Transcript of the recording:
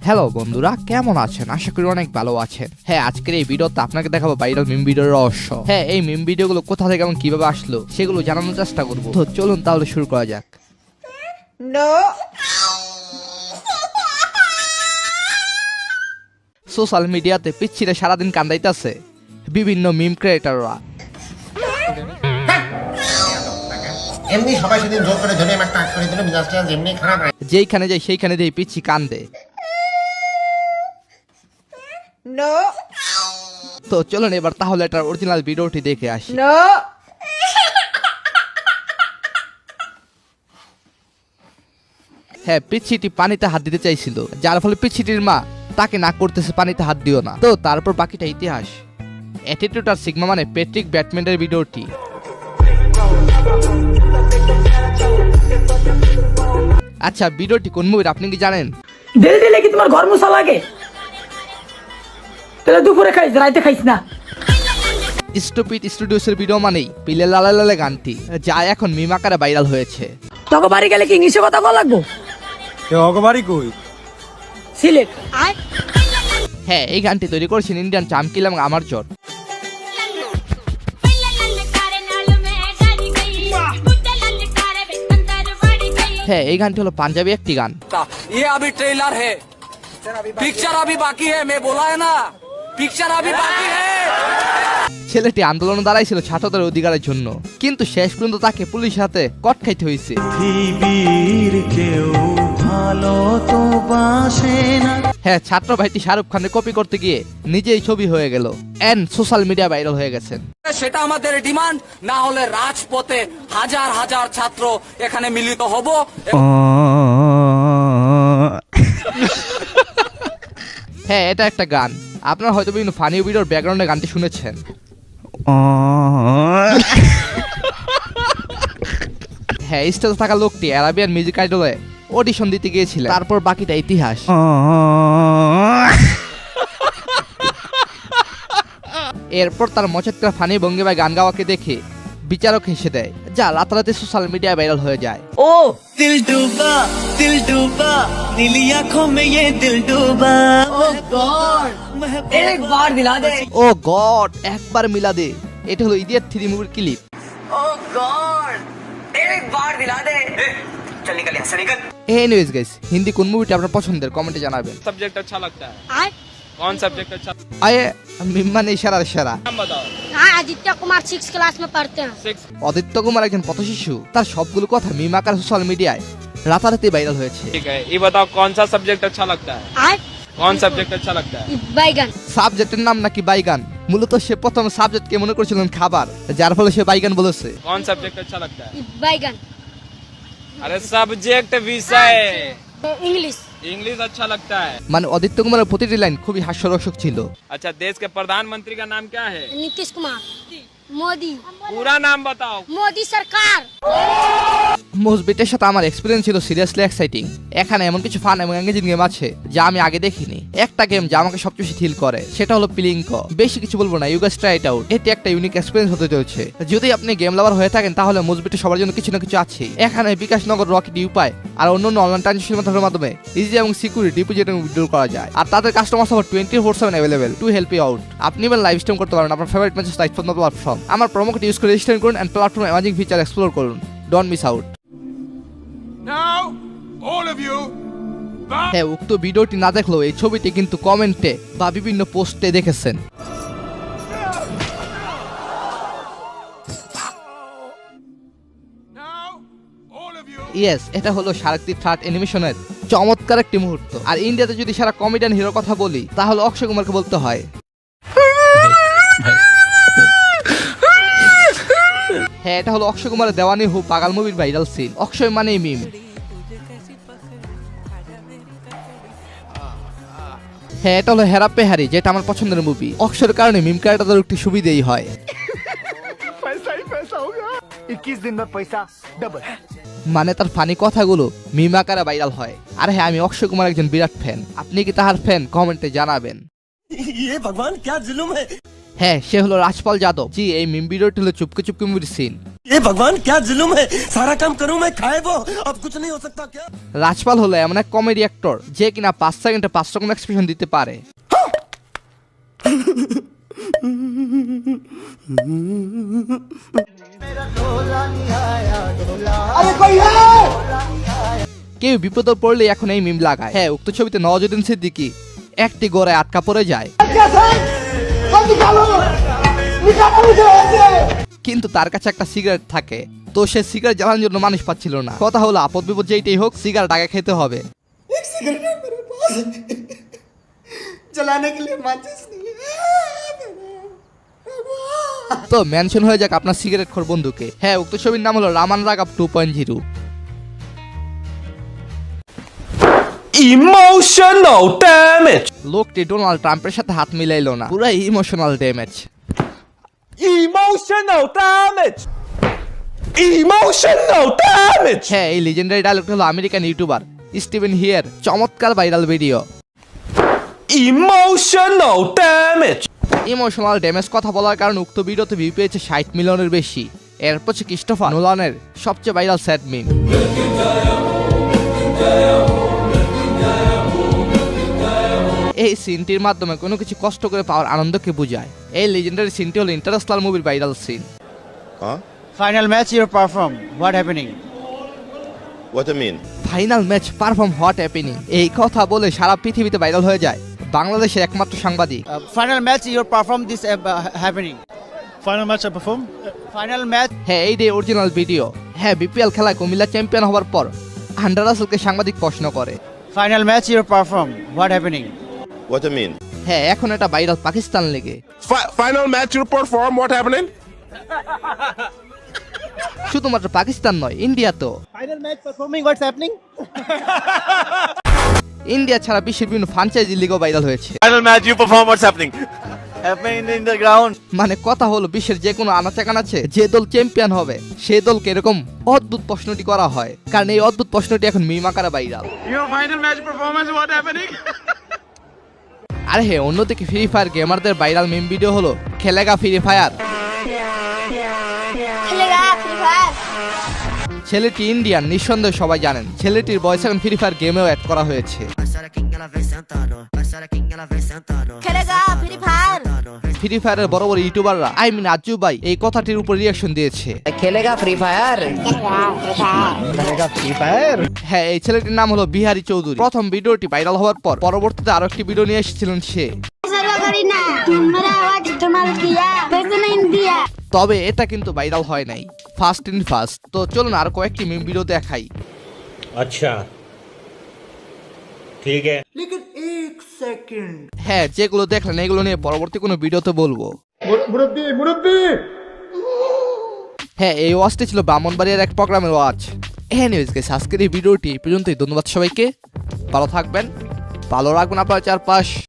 Hello বন্ধুরা, কেমন আছেন? আশা করি অনেক ভালো আছেন। হ্যাঁ, আজকের এই ভিডিওতে আপনাকে দেখাবো ভাইরাল মিম ভিডিওর রহস্য। হ্যাঁ, এই মিম ভিডিওগুলো কোথা থেকে এবং কিভাবে আসলো সেগুলো জানানোর চেষ্টা করব। তো চলুন তাহলে শুরু করা যাক। সোশ্যাল মিডিয়াতে পিচ্ছিরে সারাদিন কান্দাইতেছে বিভিন্ন মিম ক্রিয়েটররা। এমনি সবাই সেদিন জোর করে ধরে একটা করে দিল, মিজাজটা এমনি খারাপ হয়। যেইখানে যাই সেইখানে যাই পিচ্ছি কান্দে। তো চলুন এবার তাহলে এটার অরিজিনাল ভিডিওটি দেখে আসি। হ্যাঁ, পিচ্ছিটি পানিতে হাত দিতে চাইছিল, যার ফলে পিচ্ছিটির মা তাকে না করতেছে পানিতে হাত দিও না। তো তারপর বাকিটা ইতিহাস। অ্যাটিটিউড আর সিগমা মানে প্যাট্রিক ব্যাটম্যানের ভিডিওটি। আচ্ছা, ভিডিওটি কোন মুভির আপনি কি জানেন? দিল দিলে কি তোমার ঘর মুছা লাগে? তাহলে দুপুরে খাইস, রাইতে খাইস না। স্টুপিড স্টুডিওসের ভিডিও মানেই পিলে লালে লালে গানটি, যা এখন মিম আকারে ভাইরাল হয়েছে। তোকে বাড়ি গেলে কি ইংলিশে কথা বলা লাগবো? অগবাড়ি কই? সিলেট। হ্যাঁ, এই গানটি তৈরি করেছেন ইন্ডিয়ান চামকিল এবং আমারজট। হ্যাঁ, এই গানটি হলো পাঞ্জাবি একটি গান। ये अभी ट्रेलर है, पिक्चर अभी बाकी है, मैं बोला है ना, पिक्चर अभी बाकी है। ছেলেটি আন্দোলনে দাঁড়াইছিল ছাত্রদের অধিকারের জন্য, কিন্তু শেষ পর্যন্ত তাকে পুলিশের হাতে কট খাইতে হয়েছে। হ্যাঁ, ছাত্র ভাইটি শাহরুখ খানের কপি করতে গিয়ে নিজেই ছবি হয়ে গেল এন্ড সোশ্যাল মিডিয়া ভাইরাল হয়ে গেছেন। সেটা আমাদের ডিমান্ড, না হলে রাজপথে হাজার হাজার ছাত্র এখানে মিলিত হব। হ্যাঁ, এটা একটা গান। আপনারা হয়তো বিভিন্ন ফানি ভিডিওর ব্যাকগ্রাউন্ডে গানটি শুনেছেন। হ্যাঁ, স্টেজে থাকা লোকটি অ্যারাবিয়ান মিউজিক আইডলে অডিশন দিতে গিয়েছিলেন। তারপর বাকিটা ইতিহাস। এরপর তার মচেৎকার ফানি ভঙ্গিমায় গান গাওয়াকে দেখে বিচারক হেসে দেয়, যা রাতারাতি সোশ্যাল মিডিয়ায় ভাইরাল হয়ে যায়। ও दिल डूबा नीली आंखों में ये दिल डूबा। एक बार दिला दे। ও গড, একবার মিলা দে। এটা হলো ইডিয়ট 3 মুভির ক্লিপ। ओ गॉड, एक बार दिला दे। चल निकल यहाँ से निकल। এনিওয়েজ গাইস, হিন্দি কোন মুভিটা আপনার পছন্দের কমেন্টে জানাবেন। सब्जेक्ट अच्छा लगता है? कौन सब्जेक्ट अच्छा? আয়ে মিম্মান ইশারার ইশারা। नाम बताओ। हाँ, आदित्य कुमार 6 क्लास में पढ़ते हैं। 6। অদিত্য কুমার একজন পথ শিশু। তার সবগুলো কথা মিম আকার সোশ্যাল মিডিয়ায় রাতারাতি ভাইরাল হয়েছে। ठीक है, ये बताओ कौन सा सब्जेक्ट अच्छा लगता है? आय कौन सब्जेक्ट अच्छा लगता है? बैगन। সাবজেক্টের নাম নাকি বাইগান। মূলত সে প্রথম সাবজেক্টকে মনে করছিলেন খাবার, যার ফলে সে বাইগান বলেছে। कौन सब्जेक्ट अच्छा लगता है? बैगन। अरे सब्जेक्ट विषय। इंग्लिश। इंग्लिश अच्छा लगता है। মানে অদিত্য কুমারের প্রতিটি লাইন খুবই হাস্যরসক ছিল। अच्छा, देश के प्रधानमंत्री का नाम क्या है? नीतीश कुमार। मोदी। पूरा नाम बताओ। मोदी सरकार। মোস্টবিটের সাথে আমার এক্সপিরিয়েন্স ছিল সিরিয়াসলি এক্সাইটিং। এখানে এমন কিছু ফান এবং এঙ্গেজিং গেম আছে যা আমি আগে দেখিনি। একটা গেম যা আমাকে সবচেয়ে বেশি থ্রিল করে সেটা হলো প্লিঙ্ক। বেশি কিছু বলবো না, you guys try it out. এটি একটা ইউনিক এক্সপেরিয়েন্স হতে চলেছে। যদি আপনি গেম লাভার হয়ে থাকেন তাহলে মোস্টবিটে সবার জন্য কিছু না কিছু আছে। এখানে বিকাশ নগর, রকেট ইউপাই আর অন্যান্য অনলাইন ট্রানজাকশন মেথডের মাধ্যমে ইজি এবং সিকিউর ডিপোজিট এবং উইথড্র করা যায়। আর তাদের customer support 24/7 available to help you out. আপনি এবার লাইভ স্ট্রিম করতে পারেন আপনার favourite matches live from the platform. আমার প্রোমো কোড ইউজ করে রেজিস্টার করুন and platform amazing feature explore করুন। Don't miss out. Now, all of you, হ্যাঁ, উক্ত ভিডিওটি না দেখলেও এই ছবিটি কিন্তু কমেন্টে বা বিভিন্ন পোস্টে দেখেছেন। now, all of you. Yes, এটা হলো শাহরুখ দি থার্ড অ্যানিমেশনের চমৎকার একটি মুহূর্ত। আর ইন্ডিয়াতে যদি সারা কমেডিয়ান হিরোর কথা বলি তাহলে অক্ষয় কুমারকে বলতে হয়। হ্যাঁ, এটা হলো অক্ষয় কুমারের দেওয়ানি হু পাগাল মুভির ভাইরাল সিন। অক্ষয় মানেই মিম। হ্যাঁ, এটা হলো হেরাপ্পে হ্যারি, যেটা আমার পছন্দের মুভি। অক্ষয়ের কারণে মিম ক্যারেক্টারদের একটি সুবিধেই হয়। মানে তার ফানি কথাগুলো মিম আকারে ভাইরাল হয়। আর হ্যাঁ, আমি অক্ষয় কুমার একজন বিরাট ফ্যান। আপনি কি তাহার ফ্যান? কমেন্টে জানাবেন। ये भगवान क्या जुल्म है। হ্যাঁ, সে হলো রাজপাল যাদব। জি, এই মিম ভিডিওটি হলো চুপকে চুপকে মুভির সিন। ये भगवान क्या जुल्म है, सारा काम करूं मैं खाए वो, अब कुछ नहीं हो सकता क्या? রাজপাল হলো এমন এক কমেডি অ্যাক্টর যে কিনা 5 সেকেন্ডে 5 রকম এক্সপ্রেশন দিতে পারে। কেউ বিপদে পড়লে এখন এই মিম লাগায়। হ্যাঁ, উক্ত ছবিতে নওয়াজুদ্দিন সিদ্দিকী একটি গোড়ায় আটকা পড়ে যায়, কিন্তু তার কাছে একটা সিগারেট থাকে, তো সে সিগারেট জ্বালানোর জন্য মানুষ পাচ্ছিল না। কথা হলো আপদ বিপদ যেইটাই হোক সিগারেট আগে খেতে হবে। তো মেনশন হয়ে যাক আপনার সিগারেট খোর বন্ধুকে। হ্যাঁ, উক্ত ছবির নাম হলো রামান রাগাব 2.0। Emotional damage. লোকটি ডোনাল্ড ট্রাম্পের সাথে হাত মিলাইলো না, পুরো emotional damage. Emotional damage. Emotional damage. হ্যাঁ, এই লিজেন্ডারি ডায়লগটা হলো আমেরিকান ইউটিউবার স্টিভেন হিয়ার চমৎকার viral video. Emotional damage. Emotional damage কথা বলার কারণে উক্ত ভিডিওতে ভিউ পেয়েছে 60 মিলিয়নের বেশি। এরপর হচ্ছে ক্রিস্টোফার নোলানের সবচেয়ে ভাইরাল স্যাড মিম। এই সিনটির মাধ্যমে কোনো কিছু কষ্ট করে পাওয়ার আনন্দকে বোঝায়। এই লিজেন্ডারি সিনটি হলো ইন্টারস্টেলার মুভির viral scene. Final match you perform. What happening? What do you mean? Final match perform what happening, এই কথা বলে সারা পৃথিবীতে ভাইরাল হয়ে যায় বাংলাদেশের একমাত্র সাংবাদিক। Final match you perform this happening. Final match I perform? Final match. হ্যাঁ, এই অরিজিনাল ভিডিও। হ্যাঁ, বিপিএল খেলায় কুমিল্লা চ্যাম্পিয়ন হওয়ার পর আন্ডার রাসেলকে সাংবাদিক প্রশ্ন করে। Final match you perform. What happening? What do you mean? হ্যাঁ, এখন এটা ভাইরাল পাকিস্তান লেগে। Final match you perform. What happening? শুধুমাত্র পাকিস্তান নয়, ইন্ডিয়া তো। Final match performing. What's happening? India ছাড়া বিশ্বের বিভিন্ন ফ্র্যাঞ্চাইজি লিগও ভাইরাল হয়েছে। Final match you perform. What's happening? Happening in the ground. মানে কথা হলো বিশ্বের যে কোনো আনাচে কানাচে যে দল চ্যাম্পিয়ন হবে সেই দলকে এরকম অদ্ভুত প্রশ্নটি করা হয়, কারণ এই অদ্ভুত প্রশ্নটি এখন মিম আকারে viral. Your final match performance, what happening? আর হ্যাঁ, অন্যদিকে ফ্রি ফায়ার গেমারদের ভাইরাল মিম ভিডিও হলো খেলেগা ফ্রি ফায়ার। ছেলেটি ইন্ডিয়ান নিঃসন্দেহে সবাই জানেন। ছেলেটির বয়স এখন ফ্রি ফায়ার গেমেও অ্যাড করা হয়েছে। ফ্রি ফায়ারের বড় বড় ইউটিউবাররা আজু ভাই এই কথাটির উপর রিয়াকশন দিয়েছে। खेलेगा फ्री फायर হ্যাঁ, এই ছেলেটির নাম হলো বিহারী চৌধুরী। প্রথম ভিডিওটি ভাইরাল হওয়ার পর পরবর্তীতে আরো একটি ভিডিও নিয়ে এসেছিলেন সে। তবে এটা কিন্তু ভাইরাল হয় নাই, ফার্স্ট ইন ফার্স্ট। তো চলুন আর কয়েকটি মিম ভিডিও দেখাই। अच्छा ठीक है। হ্যাঁ, যেগুলো দেখলেন এগুলো নিয়ে পরবর্তী কোনো ভিডিওতে বলবো। হ্যাঁ, এই ওয়াচটি ছিল ব্রাহ্মণবাড়িয়ার এক প্রোগ্রামের ওয়াচ। এনিওয়েজ গাইস, আজকের এই ভিডিওটি পর্যন্তই। ধন্যবাদ সবাইকে, ভালো থাকবেন, ভালো রাখবেন আপনার চারপাশ।